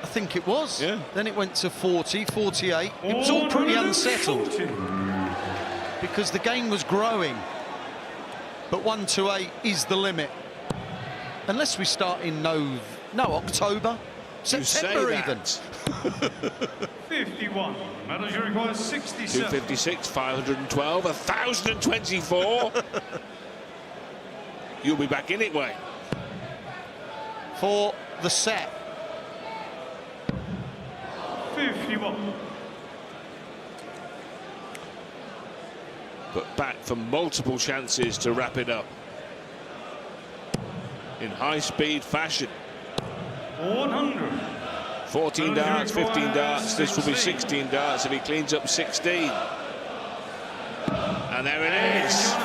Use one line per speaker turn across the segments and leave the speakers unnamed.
think it was.
Yeah.
Then it went to 40, 48. It was all pretty unsettled because the game was growing. But 1-8 is the limit. Unless we start in October, September even.
51. Medals you require 67.
256, 512, 1,024. You'll be back in it, Wayne.
For the set.
51.
But back for multiple chances to wrap it up in high-speed fashion.
100.
14 darts, 15 darts. This will be 16 darts if he cleans up 16. And there it is.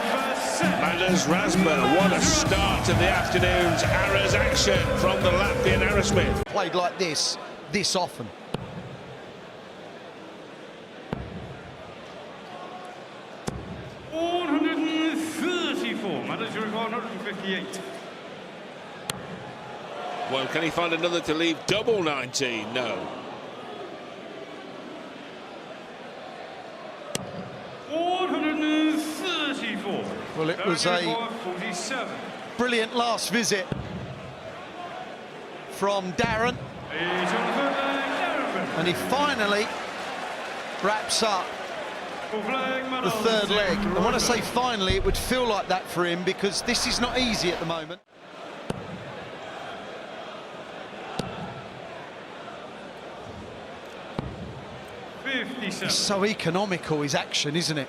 Magnus Razma. What a start to the afternoon's Arras action from the Latvian Arrowsmith.
Played like this often.
Matters you require 158.
Well, can he find another to leave double 19? No.
134.
Well, it was a
47.
brilliant last visit from Darren. And he finally wraps up the third leg. And when I say finally, it would feel like that for him because this is not easy at the moment. It's so economical, his action, isn't it?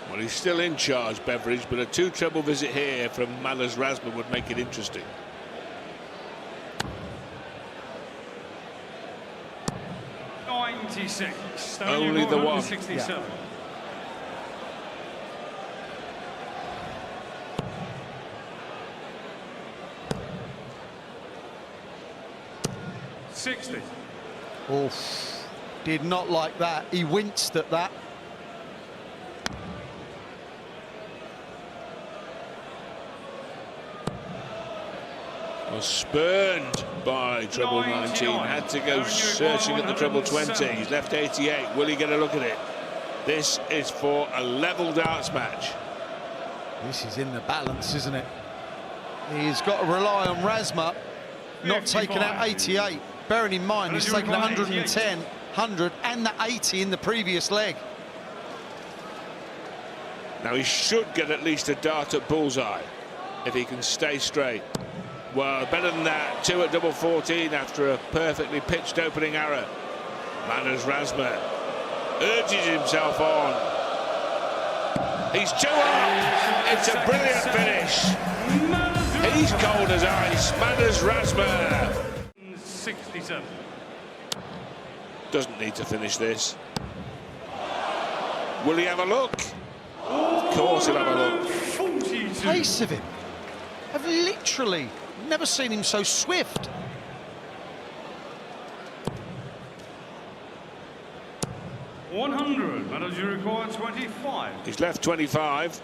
Well, he's still in charge, Beveridge, but a two-treble visit here from Magnus Razma would make it interesting.
Only
the one.
67.
Yeah. Oof. Did not like that. He winced at that.
Was spurned by treble 19. Had to go searching at the treble 20. He's left 88. Will he get a look at it? This is for a level darts match.
This is in the balance, isn't it? He's got to rely on Razma not taking out 88. Bearing in mind, he's taken 110, 100 and the 80 in the previous leg.
Now he should get at least a dart at bullseye if he can stay straight. Well, better than that. 2 at double 14 after a perfectly pitched opening arrow. Magnus Razma urges himself on. He's 2 up. It's a brilliant finish. He's cold as ice. Magnus Razma.
67.
Doesn't need to finish this. Will he have a look? Of course he'll have a look.
42.
Pace of him. I've literally never seen him so swift.
Matters you require 25.
He's left 25.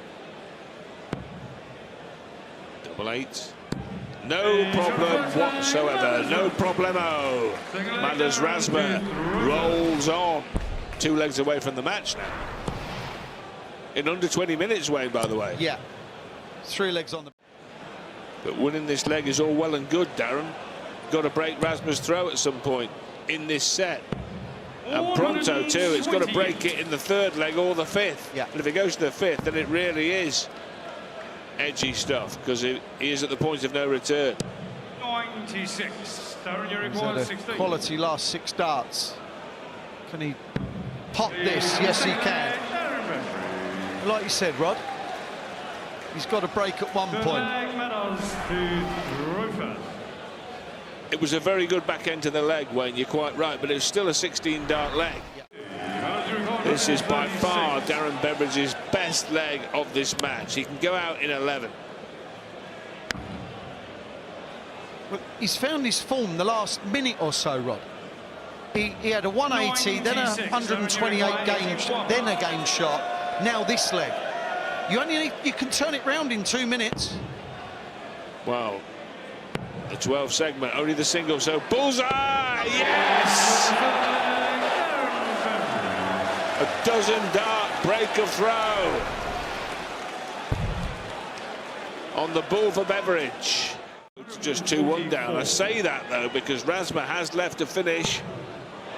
Double 8. No problem whatsoever. No problemo. Magnus Razma rolls on. 2 legs away from the match now. In under 20 minutes, Wayne, by the way.
Yeah. 3 legs on the...
But winning this leg is all well and good, Darren. Got to break Razma's throw at some point in this set. And pronto, too. It's got to break it in the 3rd leg or the 5th.
Yeah.
And if it goes to the 5th, then it really is edgy stuff, because he is at the point of no return.
96. Darren, you require 16.
Quality last 6 darts. Can he pop this? Yes, he can. Like you said, Rod, he's got to break at one point.
It was a very good back end to the leg, Wayne, you're quite right, but it was still a 16-dart leg. This is by far Darren Beveridge's best leg of this match. He can go out in 11.
Well, he's found his form the last minute or so, Rod. He had a 180, then a 128 game, then a game shot. Now this leg. You can turn it round in 2 minutes.
Well, The 12th segment, only the single, so bullseye! Yes! A dozen dart break of throw on the ball for Beveridge. It's just 2-1 down. I say that though because Razma has left to finish.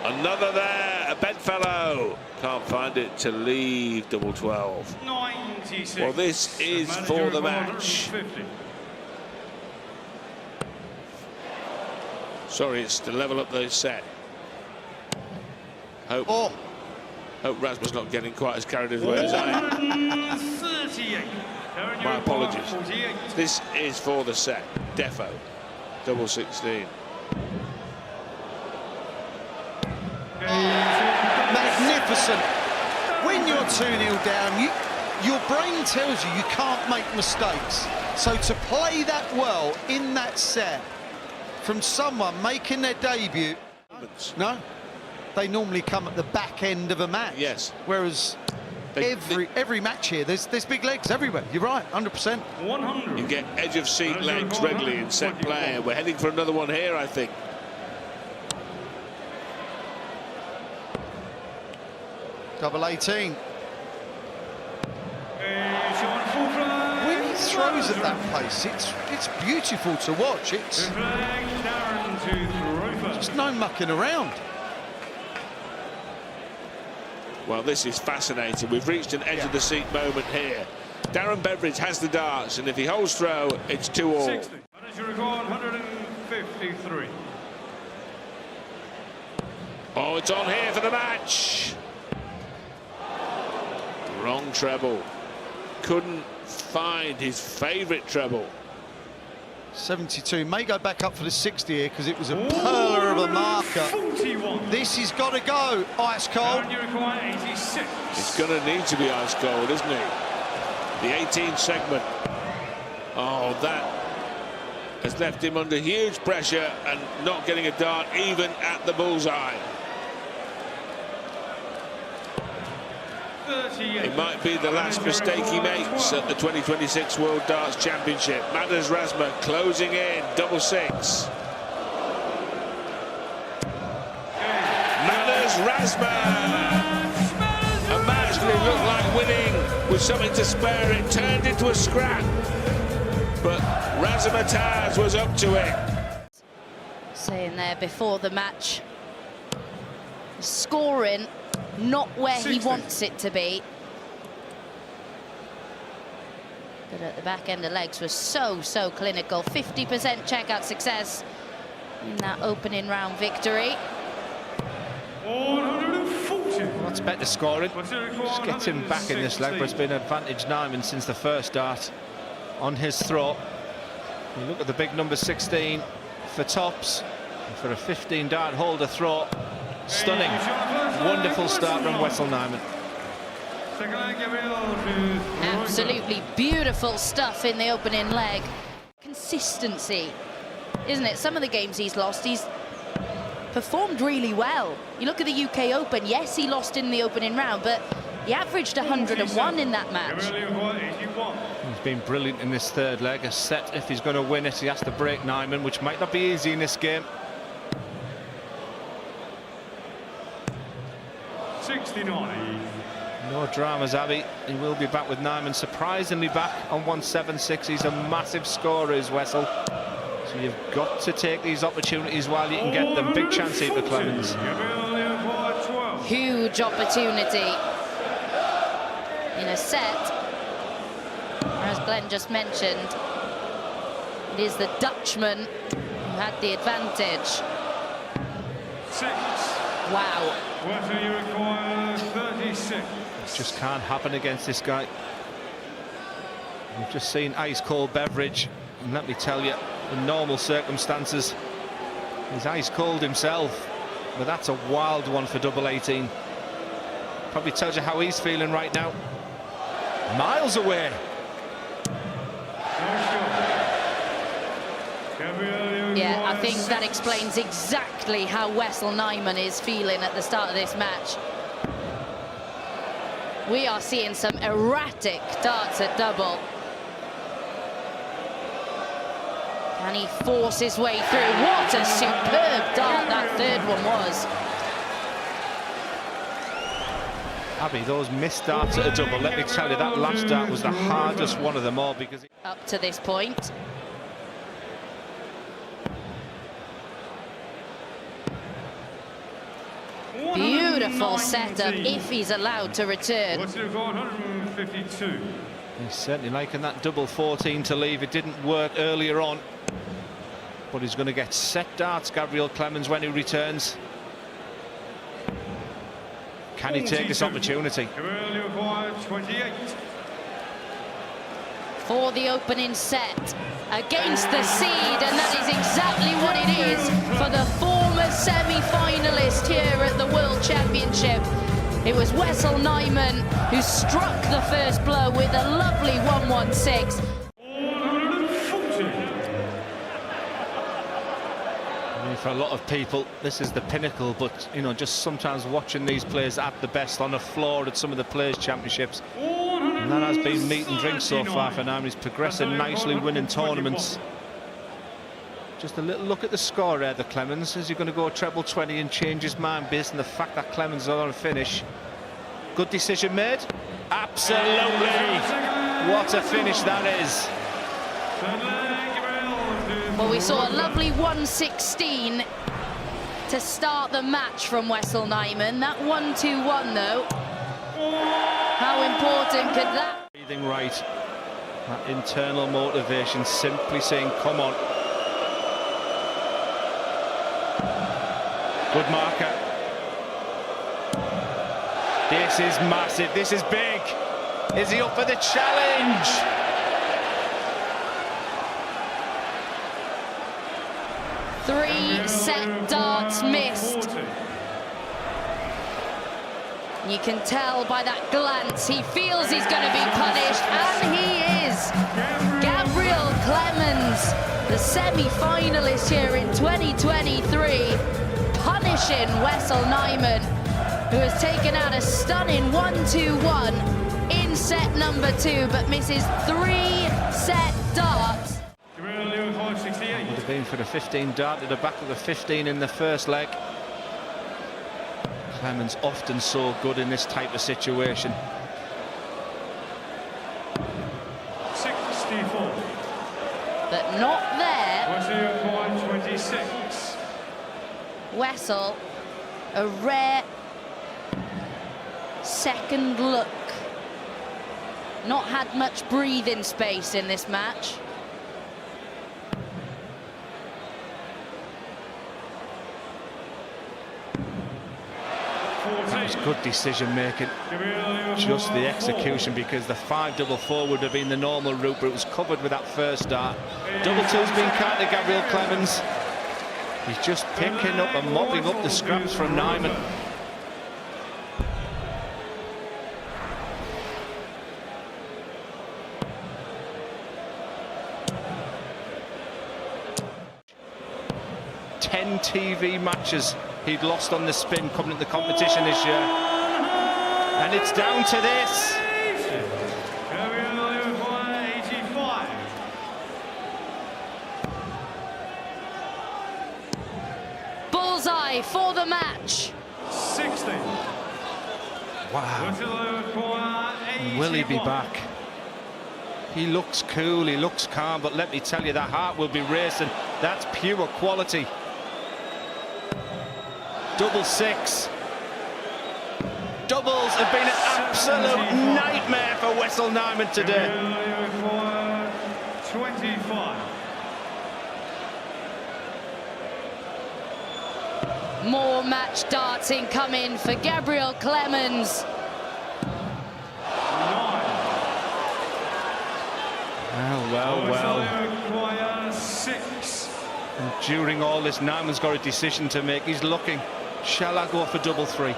Another there, a bedfellow. Can't find it to leave double 12.
96.
Well, this is for the match. Sorry, it's to level up the set. Hope Razma's not getting quite as carried away as I am.
38.
My apologies. This is for the set. Defo. Double 16.
Magnificent. When you're 2-0 down, your brain tells you can't make mistakes. So to play that well in that set from someone making their debut, no, they normally come at the back end of a match.
Yes.
Whereas every match here, there's big legs everywhere. You're right, 100%.
100.
You get edge of seat legs regularly in set play, and we're heading for another one here, I think.
Double 18. When he throws at that pace, it's beautiful to watch. It's just no mucking around.
Well, this is fascinating. We've reached an edge of the seat moment here. Darren Beveridge has the darts, and if he holds throw, it's 2-all.
60. Manager record 153.
Oh, it's on here for the match. Wrong treble. Couldn't find his favourite treble.
72 may go back up for the 60 here because it was a perler of a marker.
41.
This has got to go ice cold.
You require 86.
It's going to need to be ice cold, isn't it? The 18th segment. Oh, that has left him under huge pressure and not getting a dart even at the bullseye.
38.
It might be the last mistake he makes at the 2026 World Darts Championship. Matters Razma closing in, double 6. Matters Razma. A match that it looked like winning with something to spare. It turned into a scrap, but Razmataz was up to it.
Saying there before the match, scoring not where
60.
he wants it to be. But at the back end, the legs were so clinical. 50% checkout success in that opening round victory.
140.
That's better scoring. Just gets him back in this leg, but it's been advantage Nijman since the first dart on his throat. You look at the big number 16 for tops, and for a 15 dart holder throat. Stunning. Wonderful start from Wessel Nijman.
Absolutely beautiful stuff in the opening leg. Consistency, isn't it? Some of the games he's lost, he's performed really well. You look at the UK Open, yes, he lost in the opening round, but he averaged 101 in that match.
He's been brilliant in this third leg. A set, if he's going to win it, he has to break Nijman, which might not be easy in this game.
69.
No dramas, Abby. He will be back with Nijman, surprisingly back on 176. He's a massive scorer, is Wessel. So you've got to take these opportunities while you can get them. Big chance here for Clemens.
Huge opportunity in a set. As Glenn just mentioned, it is the Dutchman who had the advantage.
6.
Wow.
Whether you require 36.
It just can't happen against this guy. We've just seen ice-cold Beveridge, and let me tell you, in normal circumstances, he's ice-cold himself. But that's a wild one for double 18. Probably tells you how he's feeling right now. Miles away.
Yeah, I think that explains exactly how Wessel Nijman is feeling at the start of this match. We are seeing some erratic darts at double. Can he force his way through? What a superb dart that third one was.
Abby, those missed darts at a double, let me tell you, that last dart was the hardest one of them all because...
Up to this point. Beautiful setup if he's allowed to return.
152.
He's certainly liking that double 14 to leave. It didn't work earlier on. But he's going to get set darts, Gabriel Clemens, when he returns. Can he take this opportunity?
28.
For the opening set against the seed, and that is exactly what it is for the former semi-finalist here at the World Championship. It was Wessel Nijman who struck the first blow with a lovely 116.
For a lot of people, this is the pinnacle, but you know, just sometimes watching these players at the best on the floor at some of the Players' Championships, and that has been meat and drink so far for Nijman. He's progressing nicely, winning tournaments. Just a little look at the score there, the Clemens. Is he going to go treble 20 and change his mind based on the fact that Clemens is on a finish? Good decision made. Absolutely. What a finish that is.
Well, we saw a lovely 116 to start the match from Wessel Nijman. That 1-2-1 though, how important could that?
Breathing right, that internal motivation, simply saying, come on. Good marker. This is massive, this is big. Is he up for the challenge?
Three set darts missed. You can tell by that glance, he feels he's going to be punished, and he is. Gabriel Clemens, the semi-finalist here in 2023, punishing Wessel Nijman, who has taken out a stunning 1-2-1 in set number 2, but misses 3 set darts.
Would have been for the 15 dart to the back of the 15 in the first leg. Clemens often so good in this type of situation.
64.
But not there.
26.
Wessel, a rare second look. Not had much breathing space in this match.
That was good decision making, just the execution, because the 5-4 would have been the normal route, but it was covered with that first dart. Double two's been counted, Gabriel Clemens. He's just picking up and mopping up the scraps from Nijman. Ten TV matches he'd lost on the spin coming into the competition this year, and it's down to this.
Bullseye for the match.
60.
Wow. Will he be back? He looks cool, he looks calm, but let me tell you, that heart will be racing. That's pure quality. Double 6. Doubles have been an absolute nightmare for Wessel Nijman today.
25.
More match darts incoming for Gabriel Clemens.
9.
Well.
6.
And during all this, Nijman's got a decision to make. He's looking. Shall I go for double 3?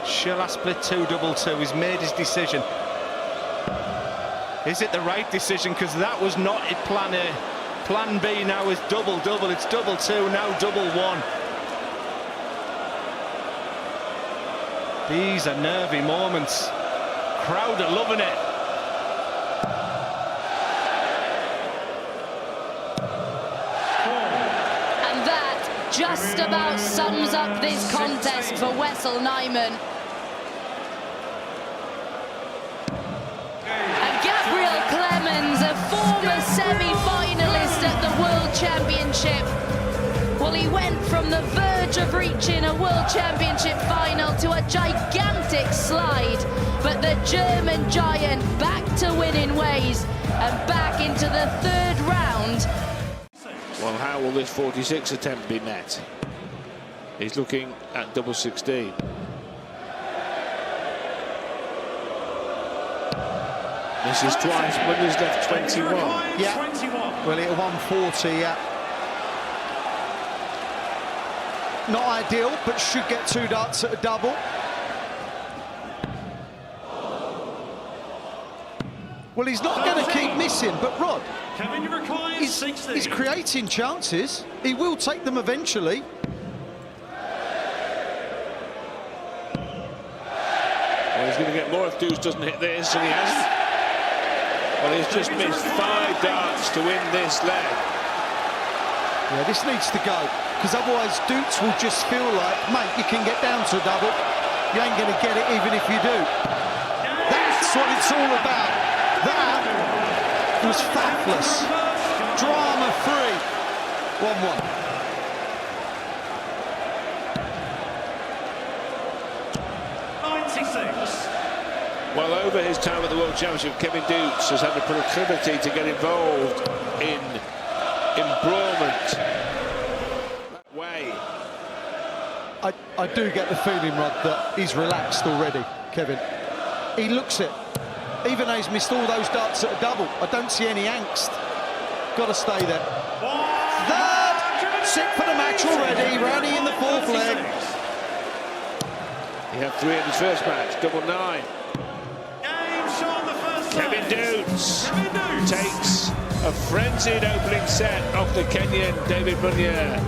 Shall I split 2-2-2? He's made his decision. Is it the right decision? Because that was not a plan A. Plan B now is double-double. It's double 2, now double 1. These are nervy moments. Crowd are loving it.
just about sums up this contest for Wessel Nijman. And Gabriel Clemens, a former semi-finalist at the World Championship. Well, he went from the verge of reaching a World Championship final to a gigantic slide, but the German giant back to winning ways and back into the third round.
Well, how will this 46 attempt be met? He's looking at double 16. Misses twice, but he's left 21.
Yeah, well, at 140, yeah. Not ideal, but should get 2 darts at a double. Well, he's not going to keep missing, but Rod, he's creating chances. He will take them eventually.
Well, he's going to get more if Doets doesn't hit this, and he hasn't. Well, he's just missed 5 darts to win this leg.
Yeah, this needs to go, because otherwise Doets will just feel like, mate, you can get down to a double. You ain't going to get it even if you do. That's what it's all about. That was fabulous. Drama-free. 1-1.
96.
Well, over his time at the World Championship, Kevin Doets has had a proclivity to get involved in embrawlment that way.
I do get the feeling, Rod, that he's relaxed already, Kevin. He looks it. Even though he's missed all those darts at a double, I don't see any angst. Got to stay there. Third, set for the match already, Rowdy in the 4th leg.
He had 3 in his first match, double 9. Kevin Doets takes a frenzied opening set off the Kenyan David Munyua,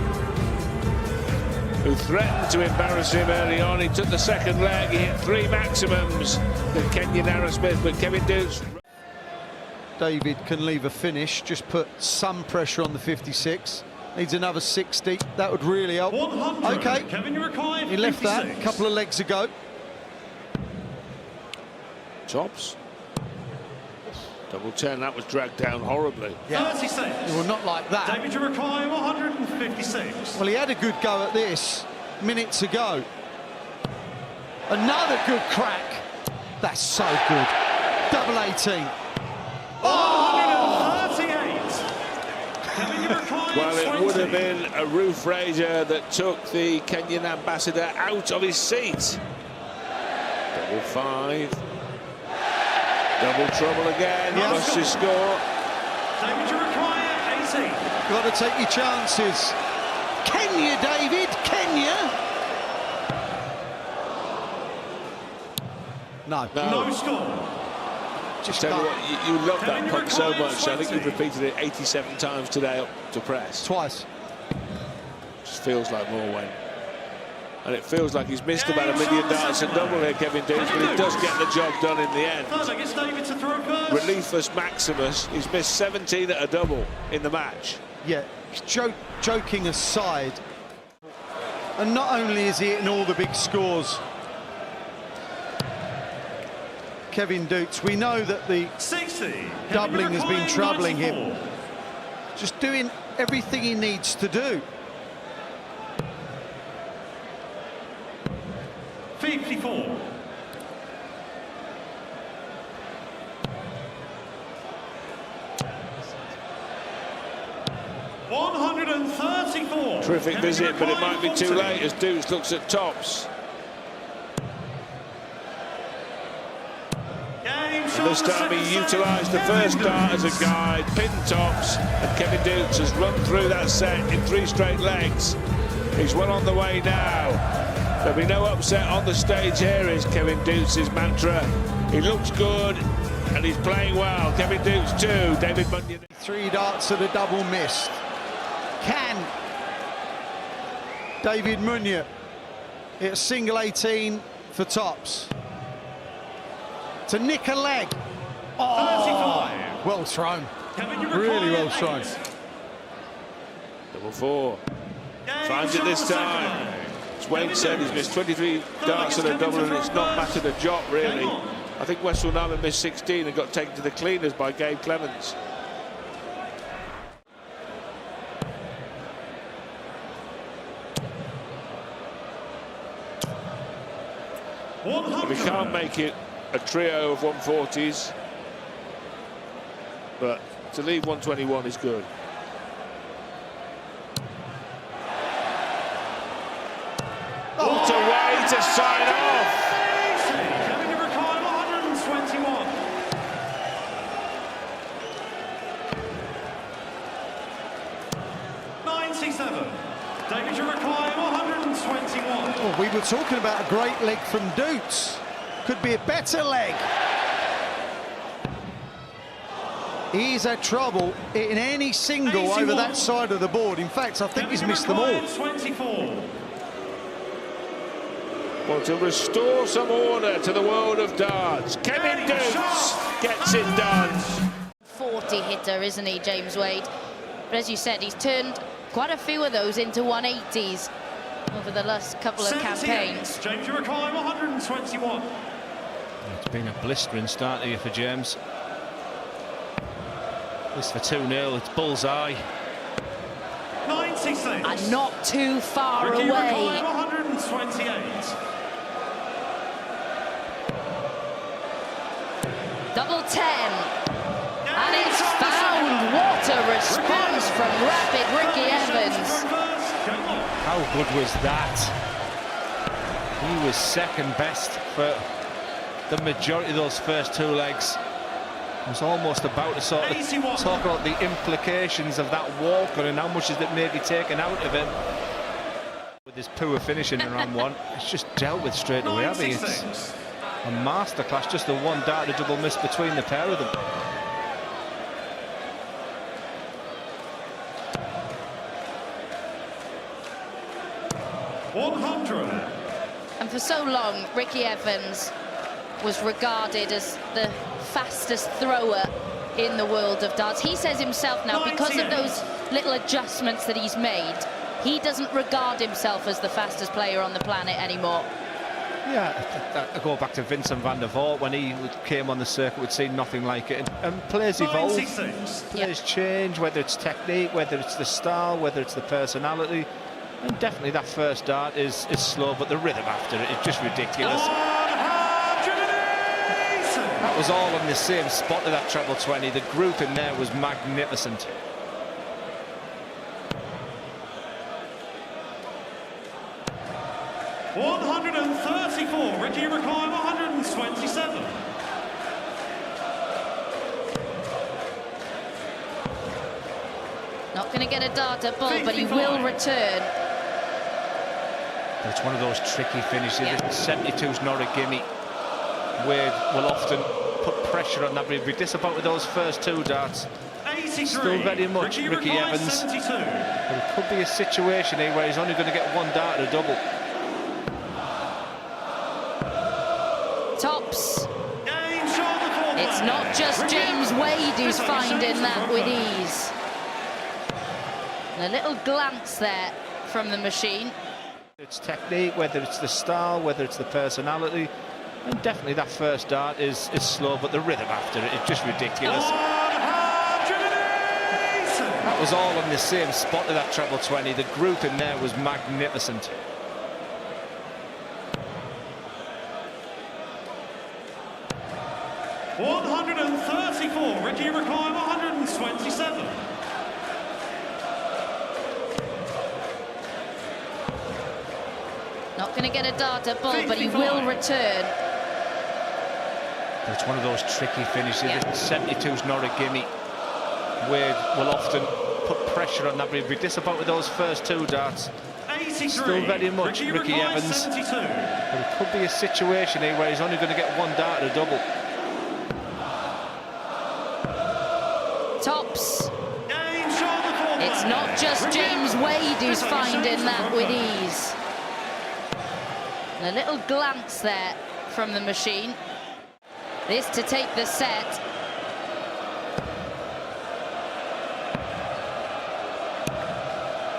who threatened to embarrass him early on. He took the second leg, he hit 3 maximums, the Kenyan Aaron Smith, but Kevin Doets.
David can leave a finish, just put some pressure on the 56. Needs another 60, that would really help. Okay, he left that a couple of legs ago.
Tops. Double 10, that was dragged down horribly.
Yeah. 36. Well, not like that.
David, you require 156.
Well, he had a good go at this minutes ago. Another good crack. That's so good. Double 18.
Oh! 138.
Well, it would have been a roof raiser that took the Kenyan ambassador out of his seat. Double 5. Double trouble again, lost his score.
David, you require 18.
Got to take your chances. Kenya, David, Kenya. No
score.
Just
Tell you what, you love that puck so much. I think you've repeated it 87 times today up to press.
Twice.
Just feels like more when. And it feels like he's missed about 1 million darts and double here, Kevin Doets, but he does get the job done in the end. Reliefus Maximus, he's missed 17 at a double in the match.
Yeah, joking aside, and not only is he hitting all the big scores, Kevin Doets, we know that the
60.
doubling has been troubling him. Just doing everything he needs to do.
54. $134.
Terrific visit, but it might be too late as Doets looks at tops. And this time he utilised the first dart as a guide, pinned tops, and Kevin Doets has run through that set in 3 straight legs. He's well on the way now. There'll be no upset on the stage here, is Kevin Doets' mantra. He looks good and he's playing well. Kevin Doets 2, David Munyua.
3 darts at a double missed. Can David Munyua hit a single 18 for tops? To nick a leg. Oh, 35. Well thrown. Really well thrown.
Double 4. Finds it this time. As Wayne said, he's missed 23 darts and a double, and it's not mattered a jot, really. I think Westfield Nijman missed 16 and got taken to the cleaners by Clemens. We can't make it a trio of 140s, but to leave 121 is good. What a way to sign off!
Coming to record 121. 97. David to require 121.
Well, we were talking about a great leg from Doets. Could be a better leg. He's had trouble in any single
81.
over that side of the board. In fact, I think he's missed them all.
24.
Well, to restore some order to the world of darts, Kevin Doets gets it done.
40 hitter, isn't he, James Wade? But as you said, he's turned quite a few of those into 180s over the last couple of campaigns.
James require 121.
It's been a blistering start here for James. This for 2-0, it's bullseye.
96.
And not too far
Ricky
away.
require 128.
Double 10. And it's found. What a response from rapid Ricky Evans.
How good was that? He was second best for the majority of those first two legs. I was almost about to sort of talk about the implications of that walk and how much is it maybe taken out of him. With his poor finishing in round one, it's just dealt with straight away, hasn't he? It's a masterclass, just the one dart, a double miss between the pair of them.
And for so long, Ricky Evans was regarded as the fastest thrower in the world of darts. He says himself now, because of those little adjustments that he's made, he doesn't regard himself as the fastest player on the planet anymore.
Yeah, I go back to Vincent van der Voort when he came on the circuit, we'd seen nothing like it. And players evolve, players change, whether it's technique, whether it's the style, whether it's the personality. And definitely that first dart is slow, but the rhythm after it is just ridiculous. That was all on the same spot of that treble 20. The group in there was magnificent.
$134. Ricky require 127.
Not going to get a dart at ball, but he will return.
It's one of those tricky finishes. 72's not a gimme. Wade will often put pressure on that, but he'll be disappointed with those first two darts.
83.
Still very much Ricky Evans.
72.
But it could be a situation here where he's only going to get one dart at a double.
Tops. It's not just James Wade who's finding that with ease. And a little glance there from the machine.
It's technique, whether it's the style, whether it's the personality. And definitely that first dart is slow, but the rhythm after it is just ridiculous. That was all on the same spot of that treble 20. The group in there was magnificent.
$134. Ricky require 127.
Not going to get a dart at ball, but he will return.
It's one of those tricky finishes. 72's not a gimme. Wade will often put pressure on that, but he'll be disappointed with those first two darts.
83.
Still very much Ricky Evans.
72.
But it could be a situation here where he's only going to get one dart at a double.
Tops. It's not just James Wade who's finding that with ease. And a little glance there from the machine. This to take the set.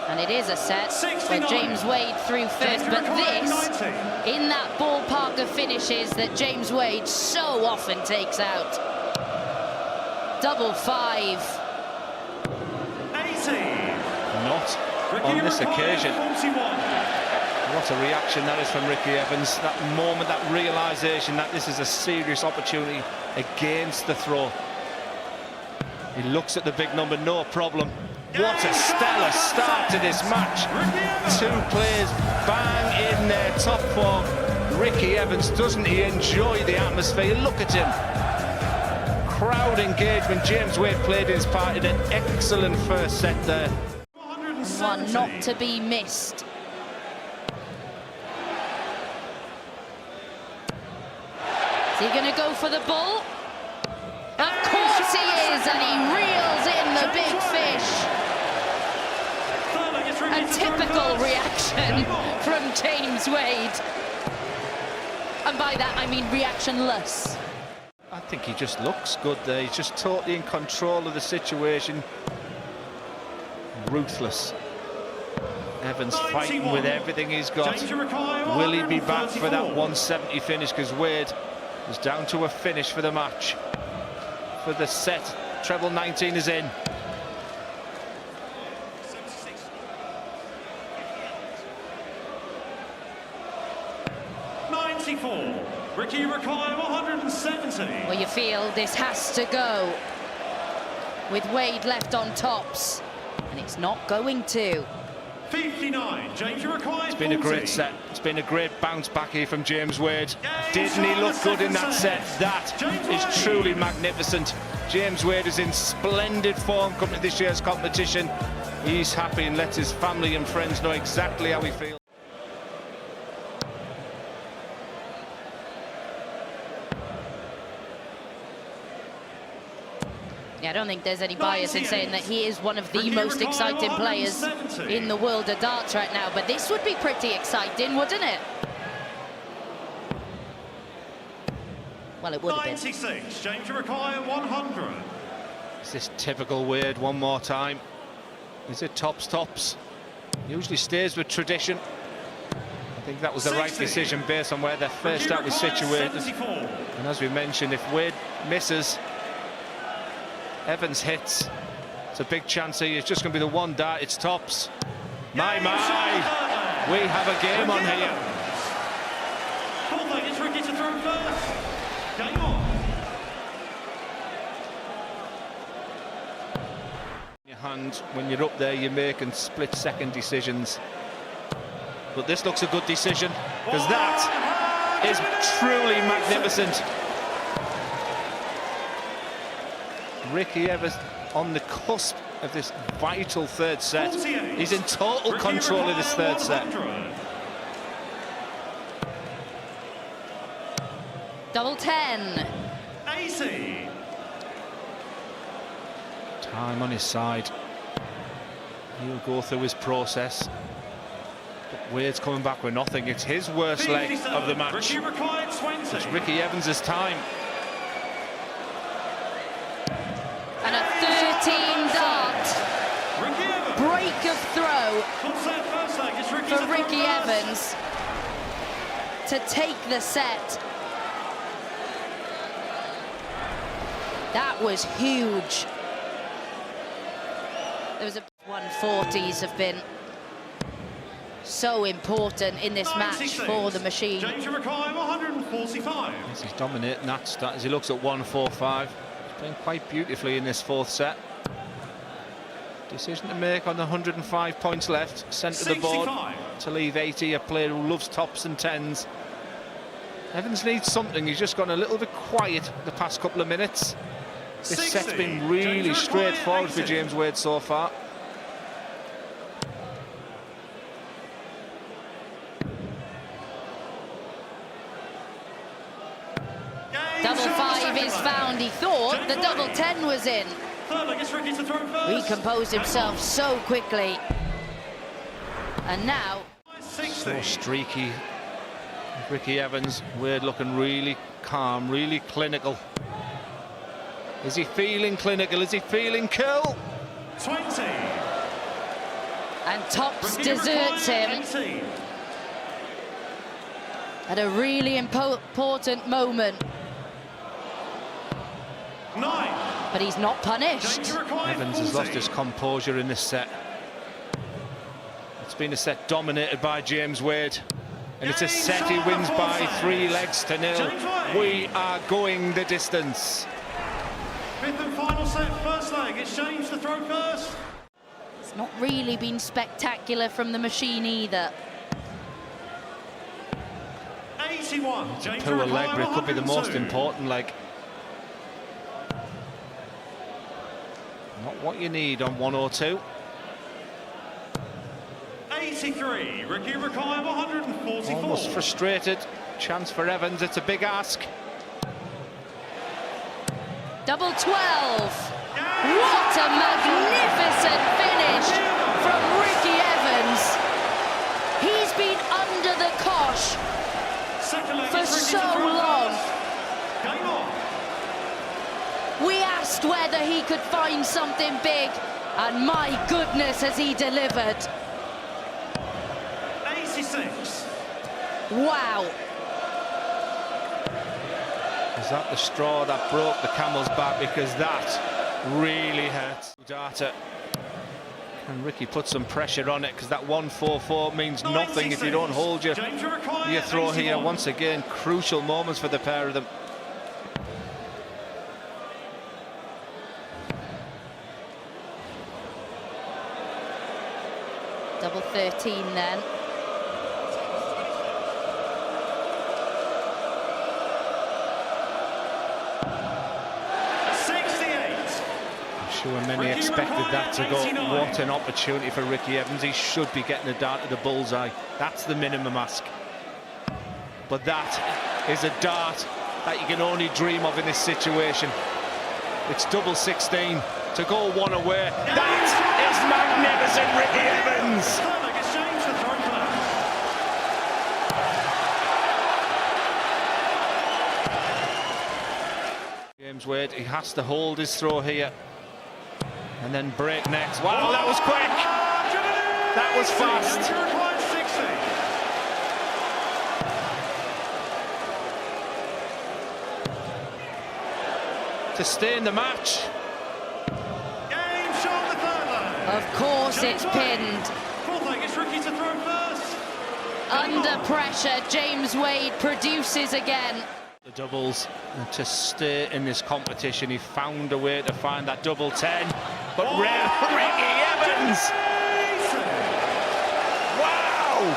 And it is a set
69.
where James Wade threw first, but this, in that ballpark of finishes that James Wade so often takes out. Double 5.
80.
Not on this occasion. What a reaction that is from Ricky Evans. That moment, that realisation that this is a serious opportunity against the throw. He looks at the big number, no problem. What a stellar start to this match. Two players bang in their top form. Ricky Evans, doesn't he enjoy the atmosphere? Look at him. Crowd engagement. James Wade played his part in an excellent first set there.
One not to be missed. Is he going to go for the bull? Of course he is, and he reels in the big fish. A typical reaction from James Wade. And by that I mean reactionless.
I think he just looks good there. He's just totally in control of the situation. Ruthless. Evans fighting with everything he's got. Will he be back for that 170 finish? Because Wade is down to a finish for the match. For the set, treble 19 is in.
Ricky require 170.
Well, you feel this has to go with Wade left on tops, and it's not going to.
59. James requires.
It's been a great set. It's been a great bounce back here from James Wade. Didn't he look good in that set? That is truly magnificent. James Wade is in splendid form coming to this year's competition. He's happy and lets his family and friends know exactly how he feels.
Yeah, I don't think there's any bias in saying that he is one of the most exciting players in the world of darts right now, but this would be pretty exciting, wouldn't it? Well, it would have been.
96. James require 100.
Is this typical Wade one more time? Is it tops? Usually stays with tradition. I think that was the right decision based on where their first out was situated.
74.
And as we mentioned, if Wade misses, Evans hits, it's a big chance here. It's just going to be the one dart. It's tops. My, we have a game on here.
It's Ricky to throw first. Game on.
Your hand, when you're up there, you're making split-second decisions. But this looks a good decision, because that is truly magnificent. Ricky Evans on the cusp of this vital third set. He's in total control of this third set.
Double 10.
80.
Time on his side. He'll go through his process. But Wade's coming back with nothing. It's his worst leg of the match. It's Ricky Evans' time.
And a 13 dart break of throw for Ricky Evans to take the set. That was huge. There was 140s have been so important in this match for the machine.
James require 145.
Yes, he's dominating that stat as he looks at 145. Playing quite beautifully in this fourth set. Decision to make on the 105 points left. Centre of the board to leave 80. A player who loves tops and tens. Evans needs something. He's just gone a little bit quiet the past couple of minutes. This set's been really straightforward for James Wade so far.
Double 5 is found. He thought the double 10 was in. Recomposed himself so quickly. And now...
So streaky. Ricky Evans, Wade looking really calm, really clinical. Is he feeling clinical? Is he feeling cool?
20.
And Tops deserts him at a really important moment.
9.
But he's not punished.
Evans has lost his composure in this set. It's been a set dominated by James Wade. And it's a set he wins by 3 legs to 0. We are going the distance.
5th and final set, first leg. It's James to throw first.
It's not really been spectacular from the machine either.
81.
It's a poor leg, but it could be the most important leg. Not what you need on 102.
83. Ricky Rakai, 144.
Almost frustrated. Chance for Evans. It's a big ask.
Double 12. What a magnificent finish from Ricky Evans. He's been under the cosh for so long.
Game on.
We asked whether he could find something big, and my goodness has he delivered.
86.
Wow.
Is that the straw that broke the camel's back? Because that really hurt. Data. Can Ricky put some pressure on it? Because that 144 means nothing if you don't hold your throw here. Once again, crucial moments for the pair of them.
Double 13 then.
Sure, many expected that to go. What an opportunity for Ricky Evans. He should be getting a dart at the bullseye. That's the minimum ask. But that is a dart that you can only dream of in this situation. It's double 16 to go one away. That is magnificent, Ricky Evans. James Wade, he has to hold his throw here. And then break next. Wow, that was quick. That was fast. To stay in the match.
Of course it's pinned. Under pressure, James Wade produces again.
The doubles, and to stay in this competition, he found a way to find that double 10. But Ricky Evans! Wow!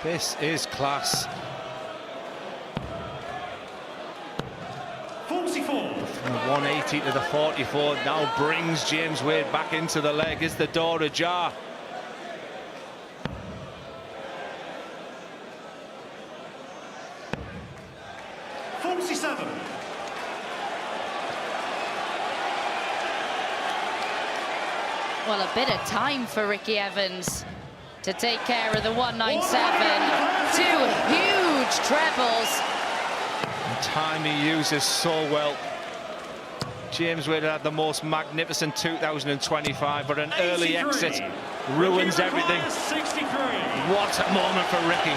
This is class.
44.
From the 180 to the 44 now brings James Wade back into the leg. Is the door ajar?
Well, a bit of time for Ricky Evans to take care of the 197. 2 huge trebles.
And time he uses so well. James Wade had the most magnificent 2025, but an early exit ruins everything. What a moment for Ricky.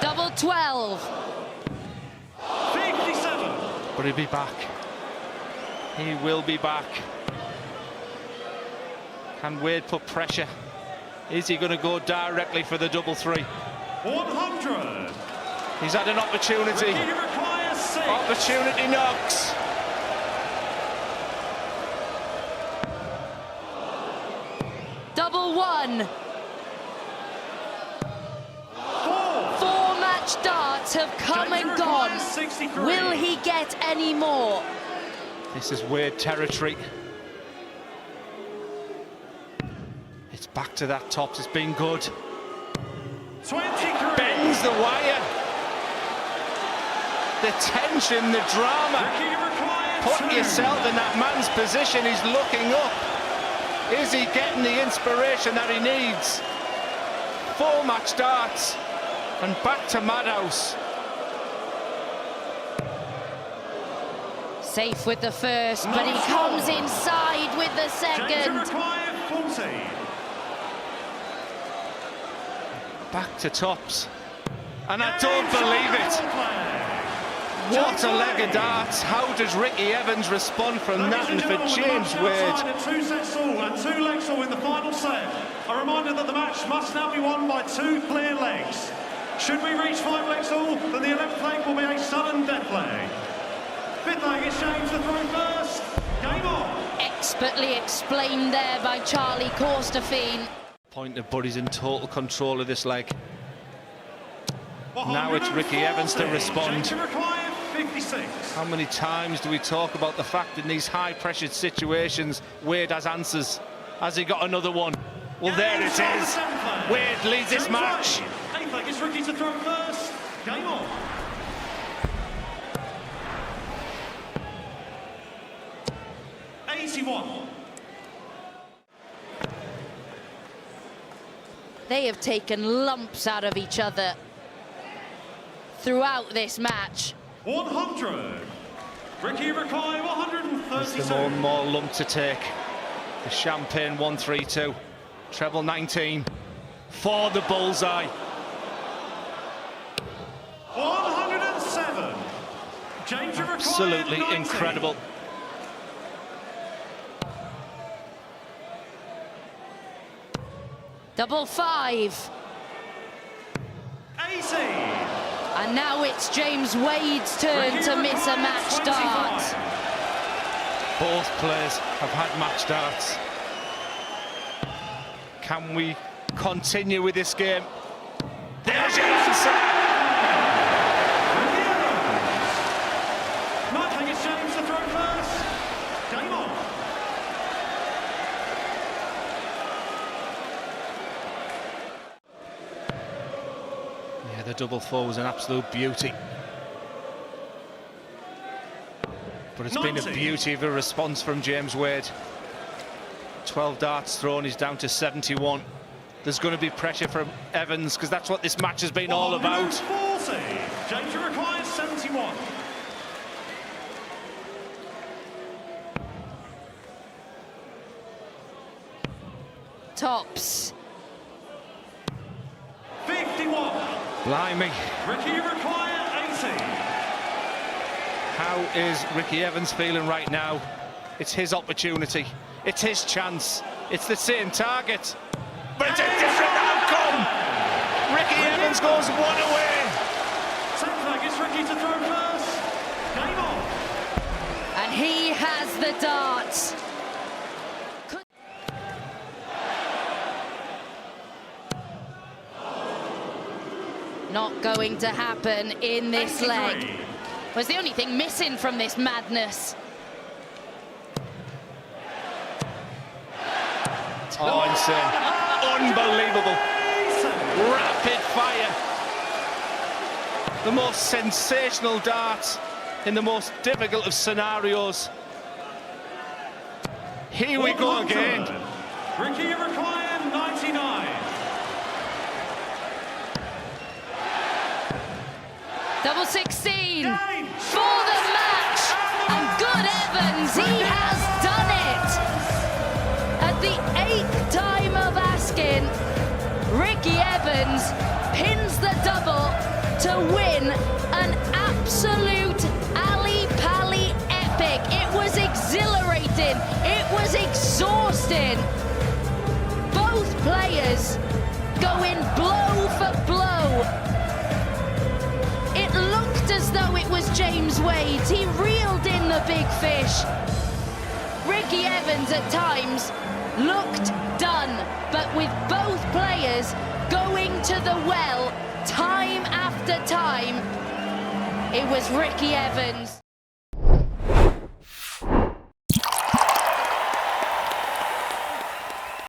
Double 12.
57.
But he'll be back. He will be back. Can Wade put pressure? Is he going to go directly for the double 3?
100.
He's had an opportunity. Opportunity knocks.
Double 1. 4 match darts have come and gone. Will he get any more?
This is Wade territory. It's back to that tops. It's been good.
23.
Bends the wire. The tension, the drama. Put yourself in that man's position. He's looking up. Is he getting the inspiration that he needs? 4 match darts and back to Madhouse.
Safe with the first, but he comes inside with the second.
Back to tops. And I don't believe it. What a leg of darts. How does Ricky Evans respond from that? And for James Wade.
2 sets all and 2 legs all in the final set. A reminder that the match must now be won by 2 clear legs. Should we reach 5 legs all, then the 11th leg will be a sudden death leg. 5th leg is James to throw first. Game on.
Expertly explained there by Charlie Corstefine.
Point of Buddy's in total control of this leg. Now it's Ricky Evans to respond.
56.
How many times do we talk about the fact in these high-pressured situations Wade has answers? Has he got another one? Well, there it is. Wade leads this match.
8th leg is Ricky to throw first. Game on.
They have taken lumps out of each other throughout this match.
100. Ricky Rikai, 132.
It's the more lump to take. The champagne 132. Treble 19 for the bullseye.
107. James
Absolutely incredible.
Double 5.
80.
And now it's James Wade's turn to miss a match dart.
Both players have had match darts. Can we continue with this game? There's your answer!
9th leg is James to throw first. Game on.
Yeah, the double 4 was an absolute beauty. But it's been a beauty of a response from James Wade. 12 darts thrown, he's down to 71. There's going to be pressure from Evans, because that's what this match has been all about.
40. James requires 71.
Tops.
51.
Blimey.
Ricky require 80.
How is Ricky Evans feeling right now? It's his opportunity. It's his chance. It's the same target. But it's a different outcome. Ricky Evans goes one away.
10th leg is Ricky to throw first. Game on.
And he has the darts. Not going to happen in this
83.
leg. Was the only thing missing from this madness.
Oh, insane. Unbelievable. Rapid fire. The most sensational dart in the most difficult of scenarios. Here we go again.
Ricky require 99.
Double 16 for the match. And good Evans, he has done it. At the 8th time of asking, Ricky Evans pins the double to win an absolute alley-pally epic. It was exhilarating, it was exhausting. Both players going blow for blow. It looked as though it was James Wade. He reeled in the big fish. Ricky Evans at times looked done, but with both players going to the well time after time, it was Ricky Evans.